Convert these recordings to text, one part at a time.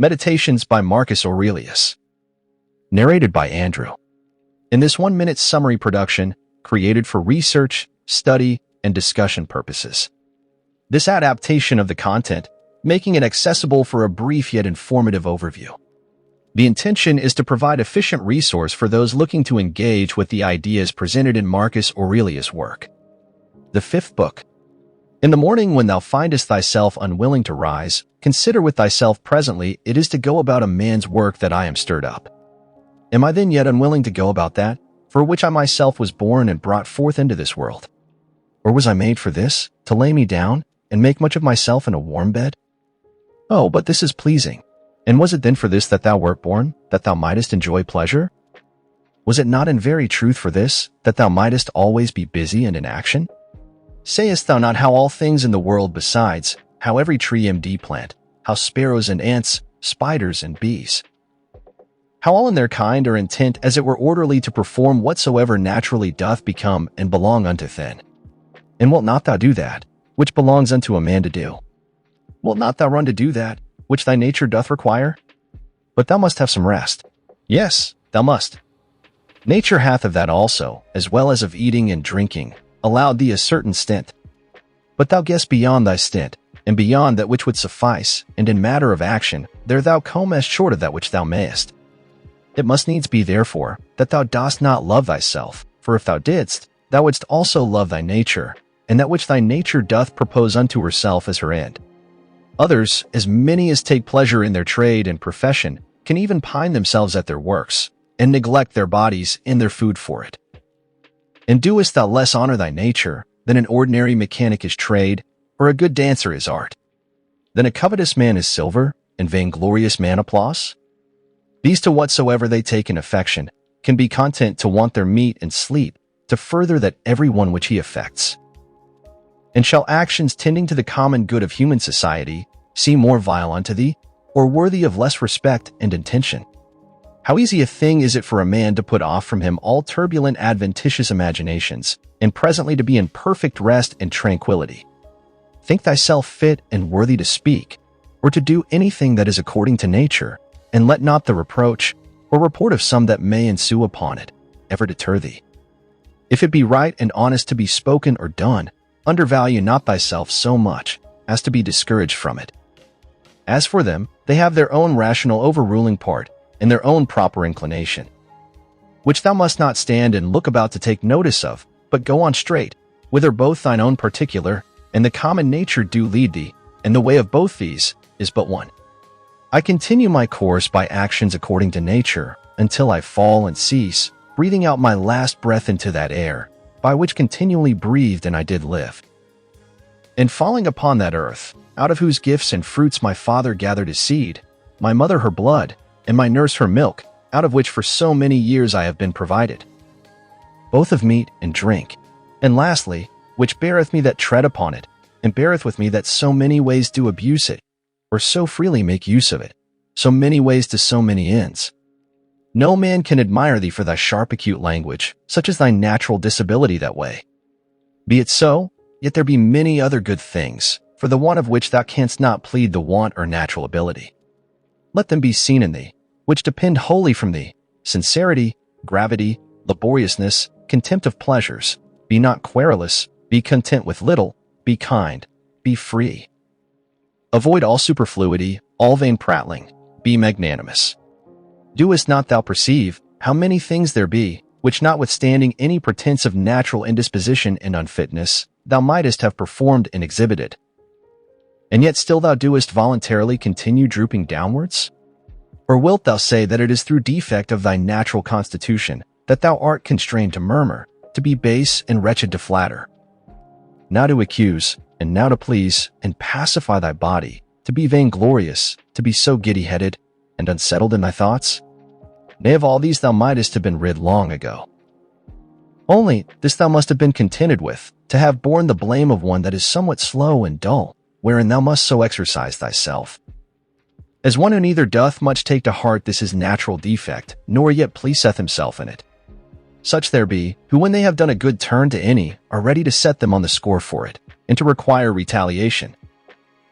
Meditations by Marcus Aurelius. Narrated by Andrew. In this 1-minute summary production, created for research, study, and discussion purposes. This adaptation of the content, making it accessible for a brief yet informative overview. The intention is to provide efficient resource for those looking to engage with the ideas presented in Marcus Aurelius' work. The 5th book. In the morning when thou findest thyself unwilling to rise, consider with thyself presently it is to go about a man's work that I am stirred up. Am I then yet unwilling to go about that, for which I myself was born and brought forth into this world? Or was I made for this, to lay me down, and make much of myself in a warm bed? Oh, but this is pleasing. And was it then for this that thou wert born, that thou mightest enjoy pleasure? Was it not in very truth for this, that thou mightest always be busy and in action? Sayest thou not how all things in the world besides, how every tree MD plant, how sparrows and ants, spiders and bees, how all in their kind are intent as it were orderly to perform whatsoever naturally doth become and belong unto then? And wilt not thou do that, which belongs unto a man to do? Wilt not thou run to do that, which thy nature doth require? But thou must have some rest. Yes, thou must. Nature hath of that also, as well as of eating and drinking, allowed thee a certain stint. But thou guessed beyond thy stint, and beyond that which would suffice, and in matter of action, there thou comest short of that which thou mayest. It must needs be, therefore, that thou dost not love thyself, for if thou didst, thou wouldst also love thy nature, and that which thy nature doth propose unto herself as her end. Others, as many as take pleasure in their trade and profession, can even pine themselves at their works, and neglect their bodies and their food for it. And doest thou less honor thy nature than an ordinary mechanic is trade, or a good dancer is art? Than a covetous man is silver, and vainglorious man applause? These to whatsoever they take in affection, can be content to want their meat and sleep, to further that every one which he affects. And shall actions tending to the common good of human society seem more vile unto thee, or worthy of less respect and intention? How easy a thing is it for a man to put off from him all turbulent adventitious imaginations, and presently to be in perfect rest and tranquillity. Think thyself fit and worthy to speak, or to do anything that is according to nature, and let not the reproach, or report of some that may ensue upon it, ever deter thee. If it be right and honest to be spoken or done, undervalue not thyself so much as to be discouraged from it. As for them, they have their own rational overruling part, and their own proper inclination, which thou must not stand and look about to take notice of, but go on straight, whither both thine own particular and the common nature do lead thee, and the way of both these is but one. I continue my course by actions according to nature, until I fall and cease, breathing out my last breath into that air, by which continually breathed and I did live. And falling upon that earth, out of whose gifts and fruits my father gathered his seed, my mother her blood, and my nurse her milk, out of which for so many years I have been provided, both of meat and drink, and lastly, which beareth me that tread upon it, and beareth with me that so many ways do abuse it, or so freely make use of it, so many ways to so many ends. No man can admire thee for thy sharp acute language, such as thy natural disability that way. Be it so, yet there be many other good things, for the want of which thou canst not plead the want or natural ability. Let them be seen in thee, which depend wholly from thee, sincerity, gravity, laboriousness, contempt of pleasures. Be not querulous, be content with little, be kind, be free. Avoid all superfluity, all vain prattling, be magnanimous. Doest not thou perceive how many things there be, which notwithstanding any pretense of natural indisposition and unfitness, thou mightest have performed and exhibited? And yet still thou doest voluntarily continue drooping downwards? Or wilt thou say that it is through defect of thy natural constitution that thou art constrained to murmur, to be base and wretched to flatter? Now to accuse, and now to please, and pacify thy body, to be vainglorious, to be so giddy-headed, and unsettled in thy thoughts? Nay, of all these thou mightest have been rid long ago. Only this thou must have been contented with, to have borne the blame of one that is somewhat slow and dull, wherein thou must so exercise thyself. As one who neither doth much take to heart this his natural defect, nor yet pleaseth himself in it. Such there be, who when they have done a good turn to any, are ready to set them on the score for it, and to require retaliation.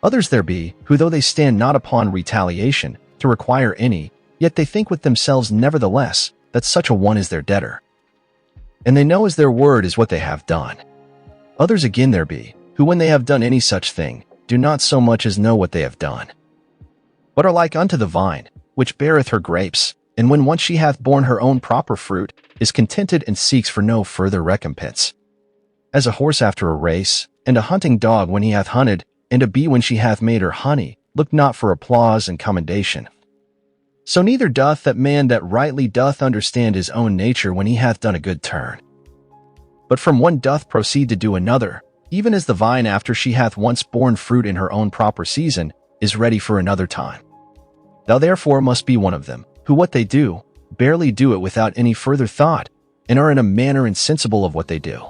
Others there be, who though they stand not upon retaliation, to require any, yet they think with themselves nevertheless that such a one is their debtor. And they know as their word is what they have done. Others again there be, who when they have done any such thing, do not so much as know what they have done, but are like unto the vine, which beareth her grapes, and when once she hath borne her own proper fruit, is contented and seeks for no further recompense. As a horse after a race, and a hunting dog when he hath hunted, and a bee when she hath made her honey, look not for applause and commendation. So neither doth that man that rightly doth understand his own nature when he hath done a good turn. But from one doth proceed to do another, even as the vine after she hath once borne fruit in her own proper season, is ready for another time. Thou therefore must be one of them, who what they do, barely do it without any further thought, and are in a manner insensible of what they do.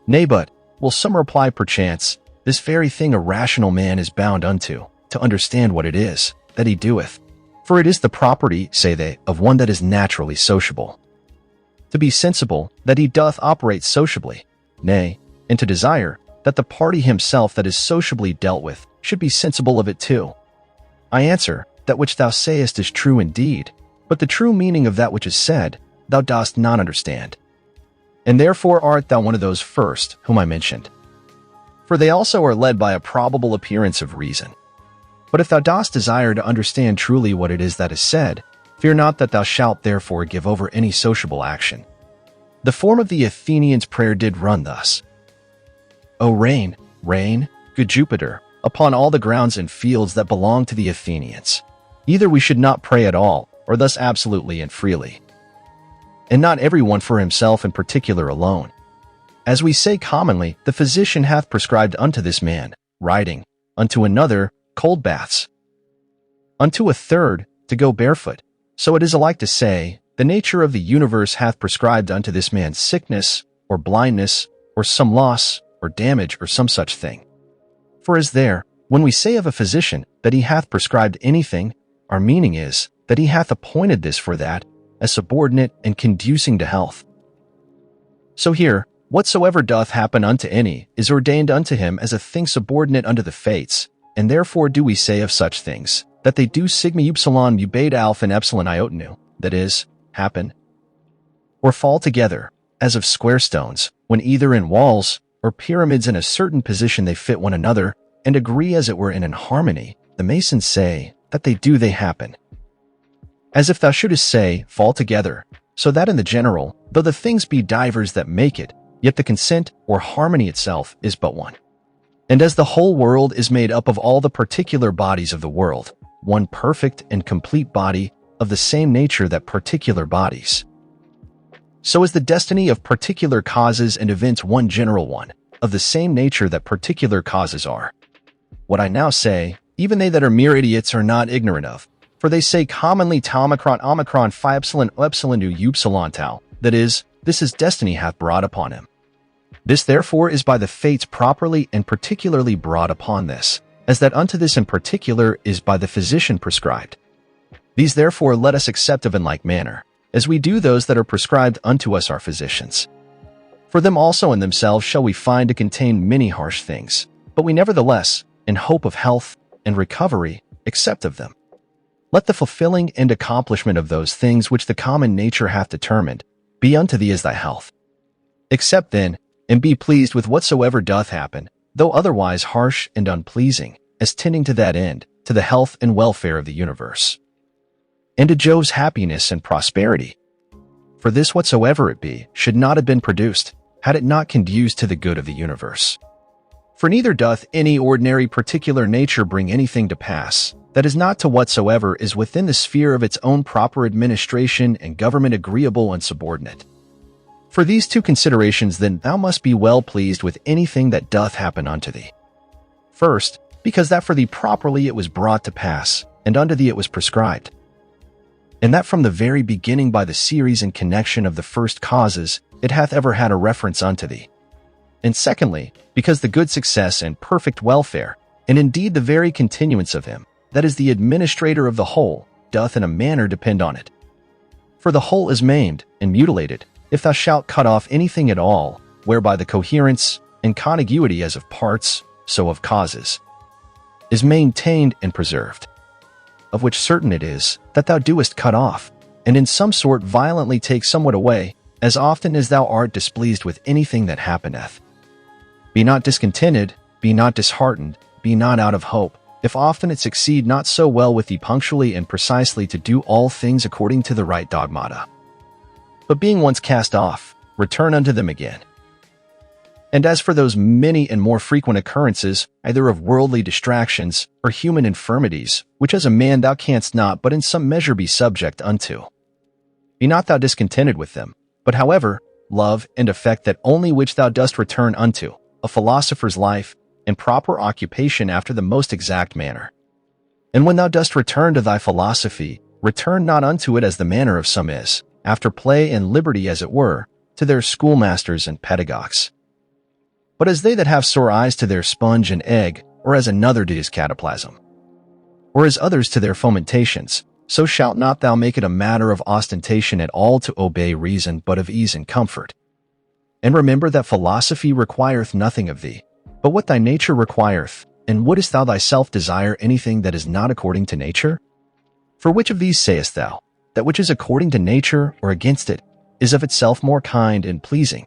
Nay but, will some reply perchance, this very thing a rational man is bound unto, to understand what it is, that he doeth. For it is the property, say they, of one that is naturally sociable. To be sensible, that he doth operate sociably, nay, and to desire, that the party himself that is sociably dealt with, should be sensible of it too. I answer, that which thou sayest is true indeed, but the true meaning of that which is said, thou dost not understand. And therefore art thou one of those first, whom I mentioned. For they also are led by a probable appearance of reason. But if thou dost desire to understand truly what it is that is said, fear not that thou shalt therefore give over any sociable action. The form of the Athenians' prayer did run thus: O rain, rain, good Jupiter, upon all the grounds and fields that belong to the Athenians. Either we should not pray at all, or thus absolutely and freely. And not every one for himself in particular alone. As we say commonly, the physician hath prescribed unto this man riding, unto another cold baths, unto a third to go barefoot. So it is alike to say, the nature of the universe hath prescribed unto this man sickness, or blindness, or some loss, or damage, or some such thing. For as there, when we say of a physician that he hath prescribed anything, our meaning is that he hath appointed this for that, as subordinate and conducing to health. So here, whatsoever doth happen unto any is ordained unto him as a thing subordinate unto the fates, and therefore do we say of such things, that they do sigma upsilon mubade alpha and epsilon iotinu, that is, happen, or fall together, as of square stones, when either in walls or pyramids in a certain position they fit one another, and agree as it were in an harmony. The masons say that they happen. As if thou shouldest say, fall together, so that in the general, though the things be divers that make it, yet the consent or harmony itself is but one. And as the whole world is made up of all the particular bodies of the world, one perfect and complete body of the same nature that particular bodies, so is the destiny of particular causes and events one general one, of the same nature that particular causes are. What I now say, even they that are mere idiots are not ignorant of, for they say commonly tau omicron phi epsilon du upsilon tau, that is, this is destiny hath brought upon him. This therefore is by the fates properly and particularly brought upon this, as that unto this in particular is by the physician prescribed. These therefore let us accept of in like manner, as we do those that are prescribed unto us our physicians. For them also in themselves shall we find to contain many harsh things, but we nevertheless, in hope of health and recovery, accept of them. Let the fulfilling and accomplishment of those things which the common nature hath determined be unto thee as thy health. Accept then, and be pleased with whatsoever doth happen, though otherwise harsh and unpleasing, as tending to that end, to the health and welfare of the universe, and to Jove's happiness and prosperity. For this whatsoever it be should not have been produced, had it not conduced to the good of the universe. For neither doth any ordinary particular nature bring anything to pass, that is not to whatsoever is within the sphere of its own proper administration and government agreeable and subordinate. For these two considerations then thou must be well pleased with anything that doth happen unto thee. First, because that for thee properly it was brought to pass, and unto thee it was prescribed. And that from the very beginning by the series and connection of the first causes, it hath ever had a reference unto thee. And secondly, because the good success and perfect welfare, and indeed the very continuance of him, that is the administrator of the whole, doth in a manner depend on it. For the whole is maimed and mutilated, if thou shalt cut off anything at all, whereby the coherence and contiguity as of parts, so of causes, is maintained and preserved. of which certain it is, that thou doest cut off, and in some sort violently take somewhat away, as often as thou art displeased with anything that happeneth. Be not discontented, be not disheartened, be not out of hope, if often it succeed not so well with thee punctually and precisely to do all things according to the right dogmata. But being once cast off, return unto them again. And as for those many and more frequent occurrences, either of worldly distractions or human infirmities, which as a man thou canst not but in some measure be subject unto, be not thou discontented with them, but however, love and affect that only which thou dost return unto, a philosopher's life, and proper occupation after the most exact manner. And when thou dost return to thy philosophy, return not unto it as the manner of some is, after play and liberty as it were, to their schoolmasters and pedagogues. But as they that have sore eyes to their sponge and egg, or as another to his cataplasm, or as others to their fomentations, so shalt not thou make it a matter of ostentation at all to obey reason, but of ease and comfort. And remember that philosophy requireth nothing of thee, but what thy nature requireth, and wouldest thou thyself desire anything that is not according to nature? For which of these sayest thou, that which is according to nature or against it, is of itself more kind and pleasing?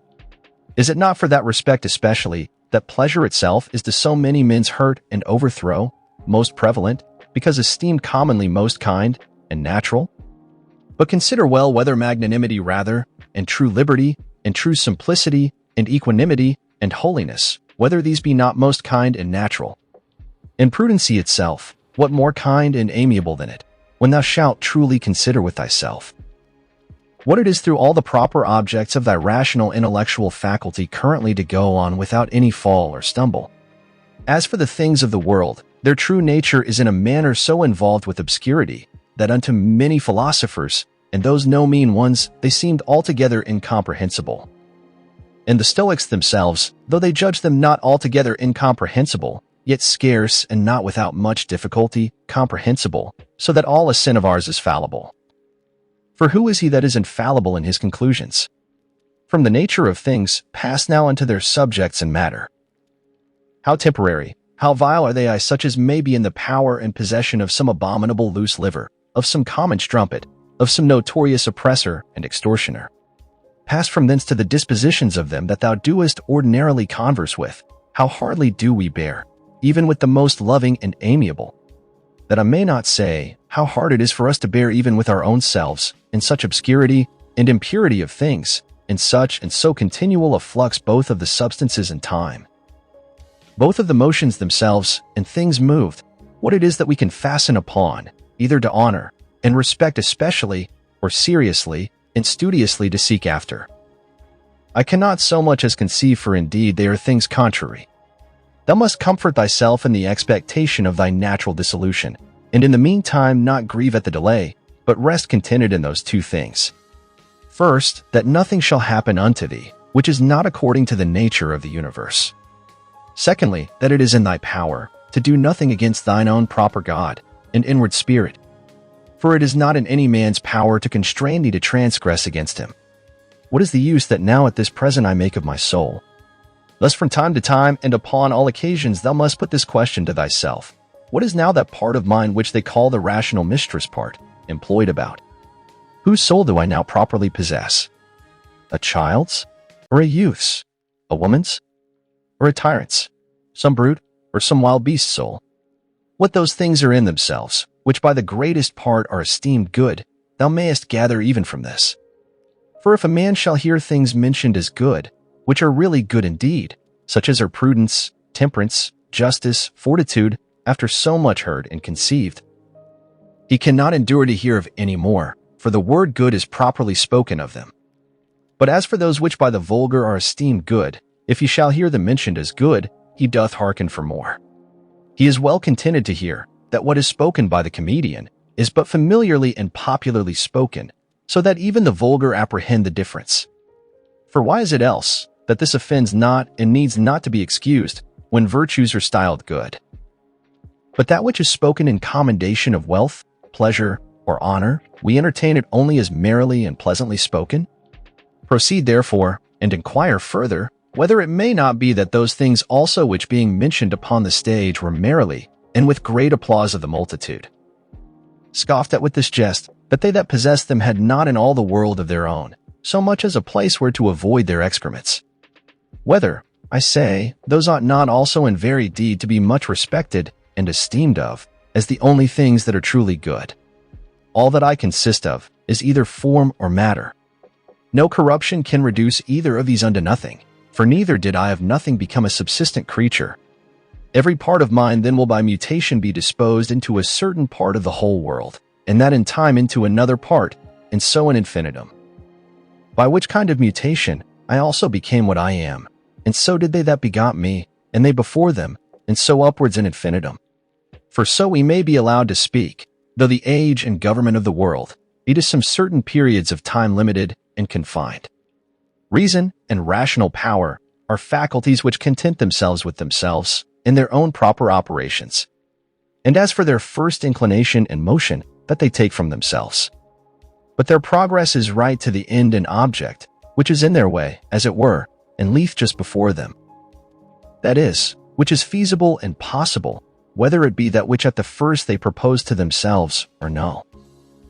Is it not for that respect especially, that pleasure itself is to so many men's hurt and overthrow, most prevalent, because esteemed commonly most kind and natural? But consider well whether magnanimity rather, and true liberty, and true simplicity, and equanimity, and holiness, whether these be not most kind and natural. And prudency itself, what more kind and amiable than it, when thou shalt truly consider with thyself what it is through all the proper objects of thy rational intellectual faculty currently to go on without any fall or stumble. As for the things of the world, their true nature is in a manner so involved with obscurity, that unto many philosophers, and those no mean ones, they seemed altogether incomprehensible. And the Stoics themselves, though they judged them not altogether incomprehensible, yet scarce and not without much difficulty comprehensible, so that all assent of ours is fallible. For who is he that is infallible in his conclusions? From the nature of things, pass now unto their subjects and matter. How temporary, how vile are they, such as may be in the power and possession of some abominable loose liver, of some common strumpet, of some notorious oppressor and extortioner. Pass from thence to the dispositions of them that thou doest ordinarily converse with. How hardly do we bear, even with the most loving and amiable, that I may not say how hard it is for us to bear even with our own selves, in such obscurity and impurity of things, in such and so continual a flux both of the substances and time, both of the motions themselves and things moved, what it is that we can fasten upon, either to honor and respect especially, or seriously and studiously to seek after. I cannot so much as conceive, for indeed they are things contrary. Thou must comfort thyself in the expectation of thy natural dissolution, and in the meantime not grieve at the delay, but rest contented in those two things. First, that nothing shall happen unto thee, which is not according to the nature of the universe. Secondly, that it is in thy power to do nothing against thine own proper God and inward spirit. For it is not in any man's power to constrain thee to transgress against him. What is the use that now at this present I make of my soul? Thus from time to time and upon all occasions thou must put this question to thyself. What is now that part of mine which they call the rational mistress part, employed about? Whose soul do I now properly possess? A child's? Or a youth's? A woman's? Or a tyrant's? Some brute or some wild beast's soul? What those things are in themselves, which by the greatest part are esteemed good, thou mayest gather even from this. For if a man shall hear things mentioned as good, which are really good indeed, such as are prudence, temperance, justice, fortitude, after so much heard and conceived, he cannot endure to hear of any more, for the word good is properly spoken of them. But as for those which by the vulgar are esteemed good, if he shall hear them mentioned as good, he doth hearken for more. He is well contented to hear that what is spoken by the comedian is but familiarly and popularly spoken, so that even the vulgar apprehend the difference. For why is it else that this offends not and needs not to be excused when virtues are styled good? But that which is spoken in commendation of wealth, pleasure, or honor, we entertain it only as merrily and pleasantly spoken? Proceed therefore, and inquire further, whether it may not be that those things also which being mentioned upon the stage were merrily, and with great applause of the multitude. scoffed at with this jest, that they that possessed them had not in all the world of their own, so much as a place where to avoid their excrements. Whether, I say, those ought not also in very deed to be much respected and esteemed of, as the only things that are truly good. All that I consist of is either form or matter. No corruption can reduce either of these unto nothing, for neither did I of nothing become a subsistent creature. Every part of mine then will by mutation be disposed into a certain part of the whole world, and that in time into another part, and so in infinitum. By which kind of mutation I also became what I am, and so did they that begot me, and they before them, and so upwards in infinitum. For so we may be allowed to speak, though the age and government of the world be to some certain periods of time limited and confined. Reason and rational power are faculties which content themselves with themselves in their own proper operations. And as for their first inclination and motion, that they take from themselves. But their progress is right to the end and object, which is in their way, as it were, and lieth just before them. That is, which is feasible and possible, whether it be that which at the first they propose to themselves or no.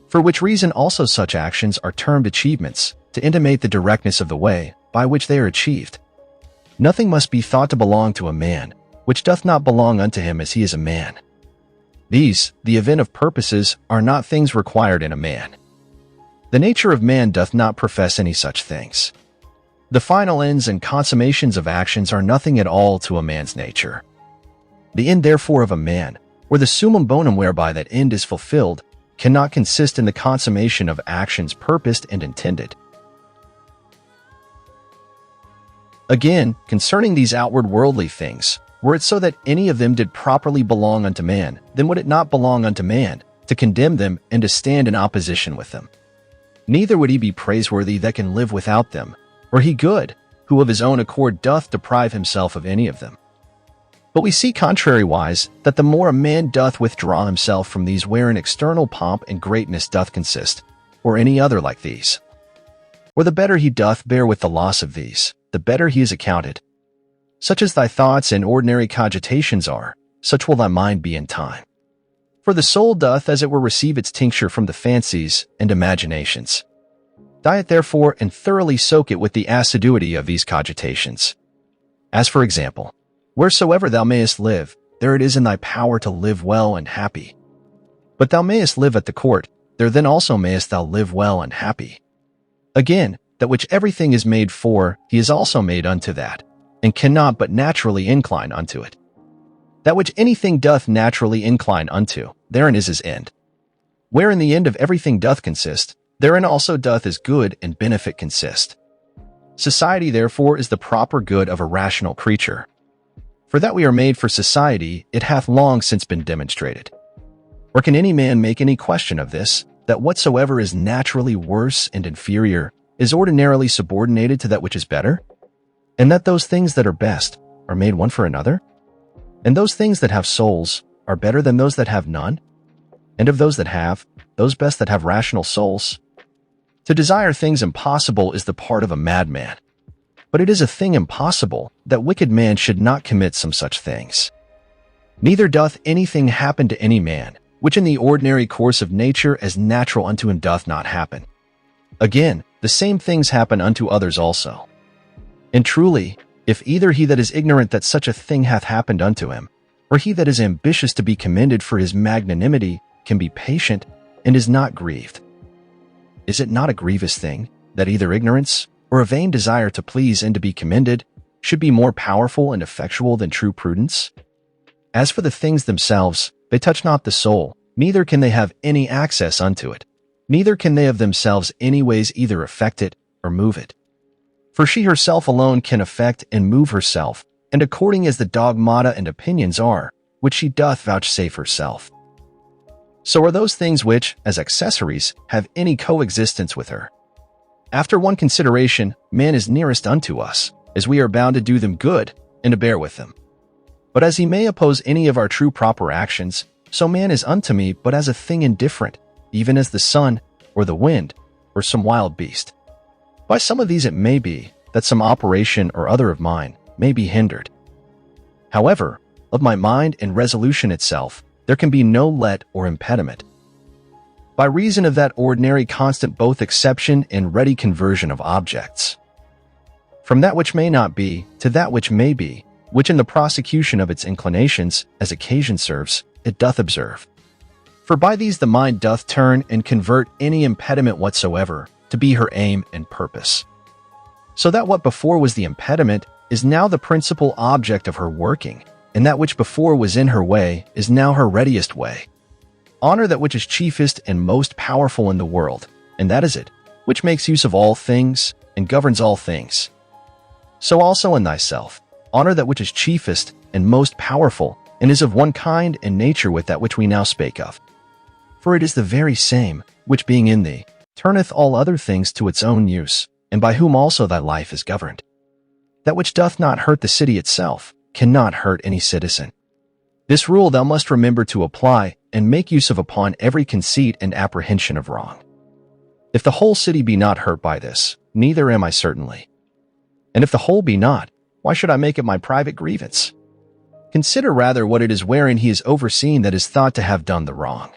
For which reason also such actions are termed achievements, to intimate the directness of the way by which they are achieved. Nothing must be thought to belong to a man, which doth not belong unto him as he is a man. These, the event of purposes, are not things required in a man. The nature of man doth not profess any such things. The final ends and consummations of actions are nothing at all to a man's nature. The end therefore of a man, or the summum bonum whereby that end is fulfilled, cannot consist in the consummation of actions purposed and intended. Again, concerning these outward worldly things, were it so that any of them did properly belong unto man, then would it not belong unto man to condemn them and to stand in opposition with them. Neither would he be praiseworthy that can live without them, or he good, who of his own accord doth deprive himself of any of them. But we see contrariwise that the more a man doth withdraw himself from these wherein external pomp and greatness doth consist, or any other like these, or the better he doth bear with the loss of these, the better he is accounted. Such as thy thoughts and ordinary cogitations are, such will thy mind be in time. For the soul doth as it were receive its tincture from the fancies and imaginations. Diet therefore and thoroughly soak it with the assiduity of these cogitations. As for example, wheresoever thou mayest live, there it is in thy power to live well and happy. But thou mayest live at the court, there then also mayest thou live well and happy. Again, that which everything is made for, he is also made unto that, and cannot but naturally incline unto it. That which anything doth naturally incline unto, therein is his end. Wherein the end of everything doth consist, therein also doth his good and benefit consist. Society therefore is the proper good of a rational creature. For that we are made for society, it hath long since been demonstrated. Or can any man make any question of this, that whatsoever is naturally worse and inferior is ordinarily subordinated to that which is better? And that those things that are best are made one for another? And those things that have souls are better than those that have none? And of those that have, those best that have rational souls? To desire things impossible is the part of a madman. But it is a thing impossible that wicked man should not commit some such things. Neither doth anything happen to any man, which in the ordinary course of nature as natural unto him doth not happen. Again, the same things happen unto others also. And truly, if either he that is ignorant that such a thing hath happened unto him, or he that is ambitious to be commended for his magnanimity can be patient and is not grieved. Is it not a grievous thing that either ignorance or a vain desire to please and to be commended should be more powerful and effectual than true prudence? As for the things themselves, they touch not the soul, neither can they have any access unto it, neither can they of themselves any ways either affect it or move it. For she herself alone can affect and move herself, and according as the dogmata and opinions are, which she doth vouchsafe herself. So are those things which, as accessories, have any coexistence with her. After one consideration, man is nearest unto us, as we are bound to do them good, and to bear with them. But as he may oppose any of our true proper actions, so man is unto me but as a thing indifferent, even as the sun, or the wind, or some wild beast. By some of these it may be, that some operation or other of mine may be hindered. However, of my mind and resolution itself, there can be no let or impediment. by reason of that ordinary constant both exception and ready conversion of objects. From that which may not be, to that which may be, which in the prosecution of its inclinations, as occasion serves, it doth observe. For by these the mind doth turn and convert any impediment whatsoever to be her aim and purpose. So that what before was the impediment is now the principal object of her working, and that which before was in her way is now her readiest way. Honor that which is chiefest and most powerful in the world, and that is it, which makes use of all things and governs all things. So also in thyself, honor that which is chiefest and most powerful, and is of one kind and nature with that which we now spake of. For it is the very same, which being in thee, turneth all other things to its own use, and by whom also thy life is governed. That which doth not hurt the city itself cannot hurt any citizen. This rule thou must remember to apply and make use of upon every conceit and apprehension of wrong. If the whole city be not hurt by this, neither am I certainly. And if the whole be not, why should I make it my private grievance? Consider rather what it is wherein he is overseen that is thought to have done the wrong.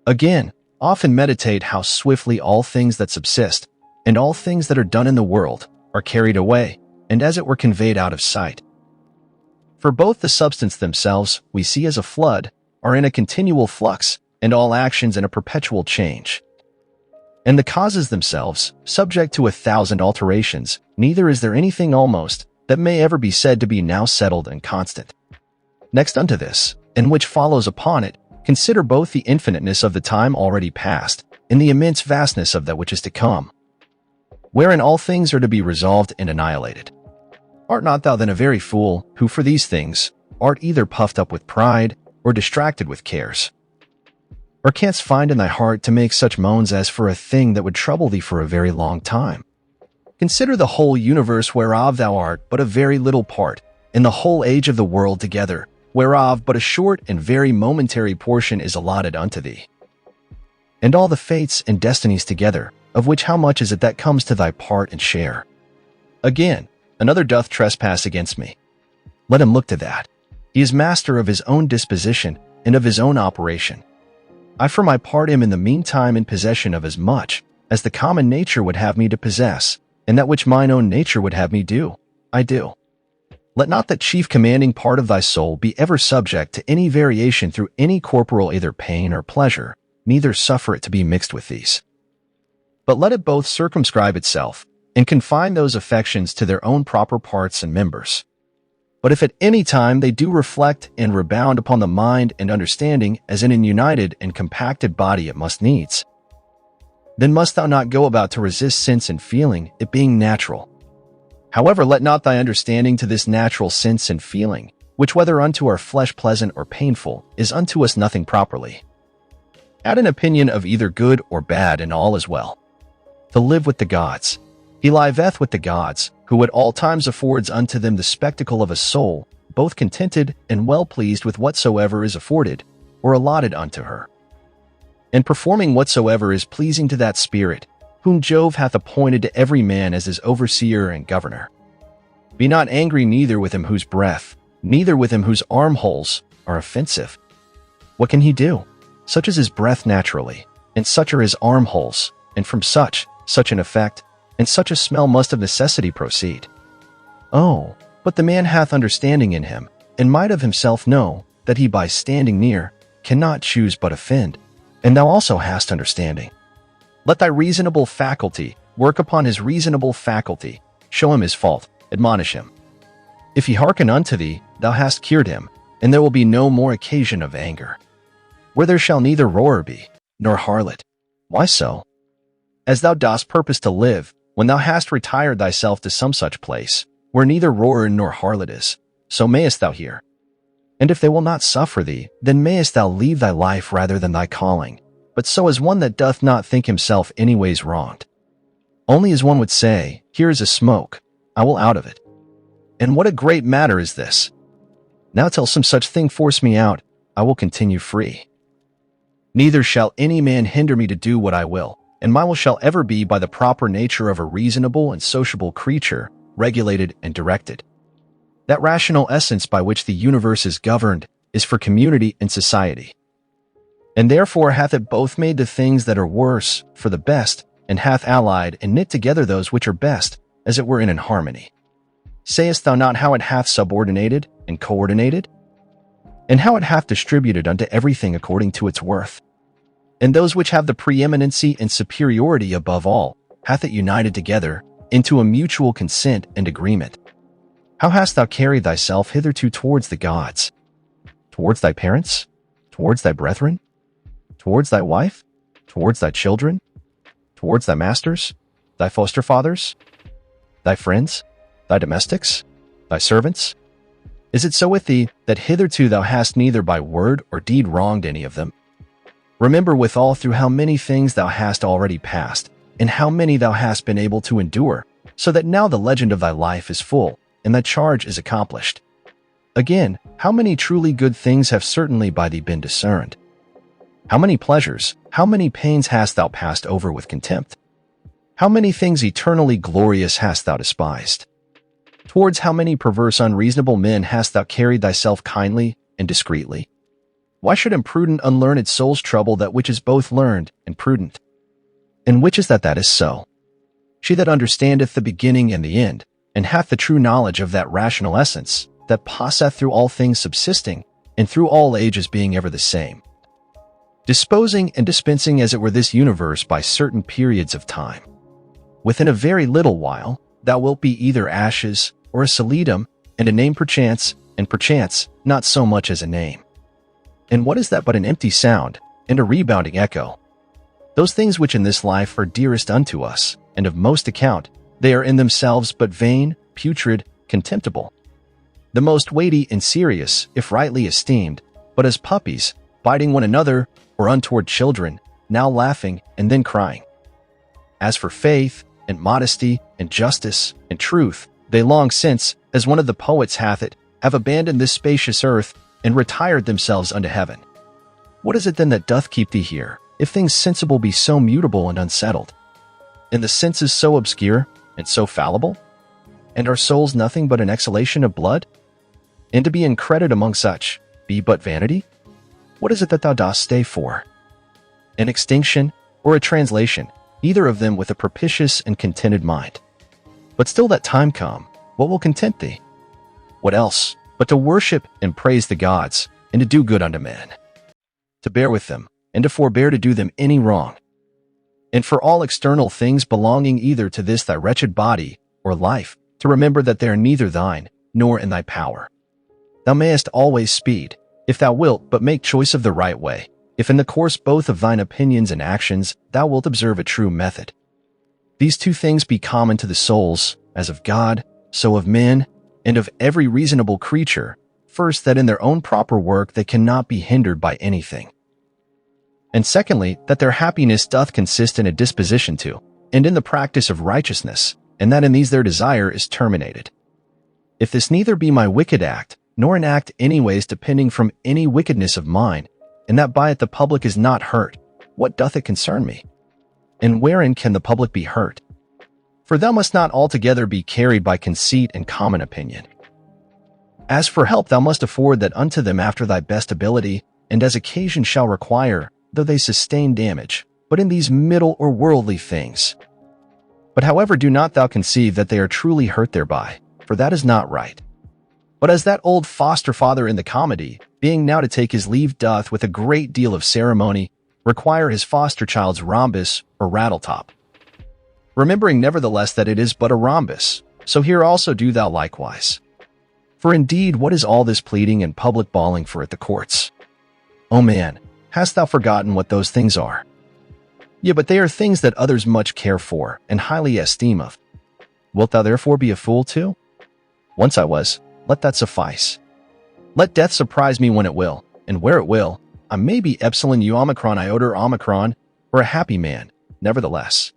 Again, often meditate how swiftly all things that subsist, and all things that are done in the world, are carried away, and as it were conveyed out of sight. For both the substance themselves, we see as a flood, are in a continual flux, and all actions in a perpetual change. And the causes themselves, subject to 1,000 alterations, neither is there anything almost that may ever be said to be now settled and constant. Next unto this, and which follows upon it, consider both the infiniteness of the time already past, and the immense vastness of that which is to come, wherein all things are to be resolved and annihilated. Art not thou then a very fool, who for these things art either puffed up with pride, or distracted with cares? Or canst find in thy heart to make such moans as for a thing that would trouble thee for a very long time? Consider the whole universe whereof thou art but a very little part, and the whole age of the world together, whereof but a short and very momentary portion is allotted unto thee. And all the fates and destinies together, of which how much is it that comes to thy part and share? Again, another doth trespass against me. Let him look to that. He is master of his own disposition and of his own operation. I for my part am in the meantime in possession of as much as the common nature would have me to possess, and that which mine own nature would have me do, I do. Let not that chief commanding part of thy soul be ever subject to any variation through any corporal either pain or pleasure, neither suffer it to be mixed with these. But let it both circumscribe itself, and confine those affections to their own proper parts and members. But if at any time they do reflect and rebound upon the mind and understanding as in an united and compacted body it must needs, then must thou not go about to resist sense and feeling, it being natural. However, let not thy understanding to this natural sense and feeling, which whether unto our flesh pleasant or painful, is unto us nothing properly. Add an opinion of either good or bad, and all is well. To live with the gods. He liveth with the gods, who at all times affords unto them the spectacle of a soul, both contented and well pleased with whatsoever is afforded, or allotted unto her. And performing whatsoever is pleasing to that spirit, whom Jove hath appointed to every man as his overseer and governor. Be not angry neither with him whose breath, neither with him whose armholes are offensive. What can he do? Such is his breath naturally, and such are his armholes, and from such an effect, and such a smell must of necessity proceed. Oh, but the man hath understanding in him, and might of himself know that he by standing near cannot choose but offend, and thou also hast understanding. Let thy reasonable faculty work upon his reasonable faculty, show him his fault, admonish him. If he hearken unto thee, thou hast cured him, and there will be no more occasion of anger. Where there shall neither roarer be, nor harlot. Why so? As thou dost purpose to live, when thou hast retired thyself to some such place, where neither roarer nor harlot is, so mayest thou hear. And if they will not suffer thee, then mayest thou leave thy life rather than thy calling, but so as one that doth not think himself anyways wronged. Only as one would say, here is a smoke, I will out of it. And what a great matter is this! Now till some such thing force me out, I will continue free. Neither shall any man hinder me to do what I will, and my will shall ever be by the proper nature of a reasonable and sociable creature, regulated and directed. That rational essence by which the universe is governed is for community and society. And therefore hath it both made the things that are worse for the best, and hath allied and knit together those which are best, as it were in an harmony. Sayest thou not how it hath subordinated and coordinated? And how it hath distributed unto everything according to its worth? And those which have the preeminency and superiority above all, hath it united together into a mutual consent and agreement. How hast thou carried thyself hitherto towards the gods? Towards thy parents? Towards thy brethren? Towards thy wife? Towards thy children? Towards thy masters? Thy foster fathers? Thy friends? Thy domestics? Thy servants? Is it so with thee that hitherto thou hast neither by word or deed wronged any of them? Remember withal through how many things thou hast already passed, and how many thou hast been able to endure, so that now the legend of thy life is full, and thy charge is accomplished. Again, how many truly good things have certainly by thee been discerned? How many pleasures, how many pains hast thou passed over with contempt? How many things eternally glorious hast thou despised? Towards how many perverse unreasonable men hast thou carried thyself kindly and discreetly? Why should imprudent unlearned souls trouble that which is both learned and prudent? And which is that is so? She that understandeth the beginning and the end, and hath the true knowledge of that rational essence, that passeth through all things subsisting, and through all ages being ever the same, disposing and dispensing as it were this universe by certain periods of time. Within a very little while, thou wilt be either ashes, or a solidum, and a name perchance, and perchance not so much as a name. And what is that but an empty sound, and a rebounding echo? Those things which in this life are dearest unto us, and of most account, they are in themselves but vain, putrid, contemptible. The most weighty and serious, if rightly esteemed, but as puppies, biting one another, or untoward children, now laughing and then crying. As for faith, and modesty, and justice, and truth, they long since, as one of the poets hath it, have abandoned this spacious earth, and retired themselves unto heaven. What is it then that doth keep thee here, if things sensible be so mutable and unsettled? And the senses so obscure, and so fallible? And our souls nothing but an exhalation of blood? And to be in credit among such, be but vanity? What is it that thou dost stay for? An extinction, or a translation, either of them with a propitious and contented mind. But still that time come, what will content thee? What else, but to worship and praise the gods, and to do good unto men, to bear with them, and to forbear to do them any wrong, and for all external things belonging either to this thy wretched body or life, to remember that they are neither thine, nor in thy power. Thou mayest always speed, if thou wilt but make choice of the right way, if in the course both of thine opinions and actions thou wilt observe a true method. These two things be common to the souls, as of God, so of men, and of every reasonable creature, first, that in their own proper work they cannot be hindered by anything. And secondly, that their happiness doth consist in a disposition to, and in the practice of righteousness, and that in these their desire is terminated. If this neither be my wicked act, nor an act anyways depending from any wickedness of mine, and that by it the public is not hurt, what doth it concern me? And wherein can the public be hurt? For thou must not altogether be carried by conceit and common opinion. As for help thou must afford that unto them after thy best ability, and as occasion shall require, though they sustain damage, but in these middle or worldly things. But however do not thou conceive that they are truly hurt thereby, for that is not right. But as that old foster father in the comedy, being now to take his leave doth with a great deal of ceremony, require his foster child's rhombus or rattletop. Remembering nevertheless that it is but a rhombus, so here also do thou likewise. For indeed what is all this pleading and public bawling for at the courts? O man, hast thou forgotten what those things are? Yea, but they are things that others much care for, and highly esteem of. Wilt thou therefore be a fool too? Once I was, let that suffice. Let death surprise me when it will, and where it will, I may be epsilon u omicron iota omicron, or a happy man, nevertheless.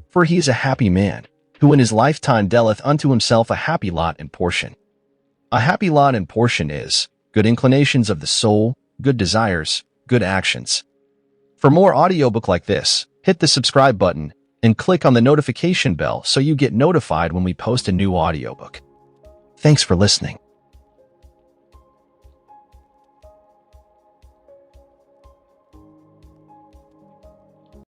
For he is a happy man, who in his lifetime dealeth unto himself a happy lot and portion. A happy lot and portion is good inclinations of the soul, good desires, good actions. For more audiobook like this, hit the subscribe button and click on the notification bell so you get notified when we post a new audiobook. Thanks for listening.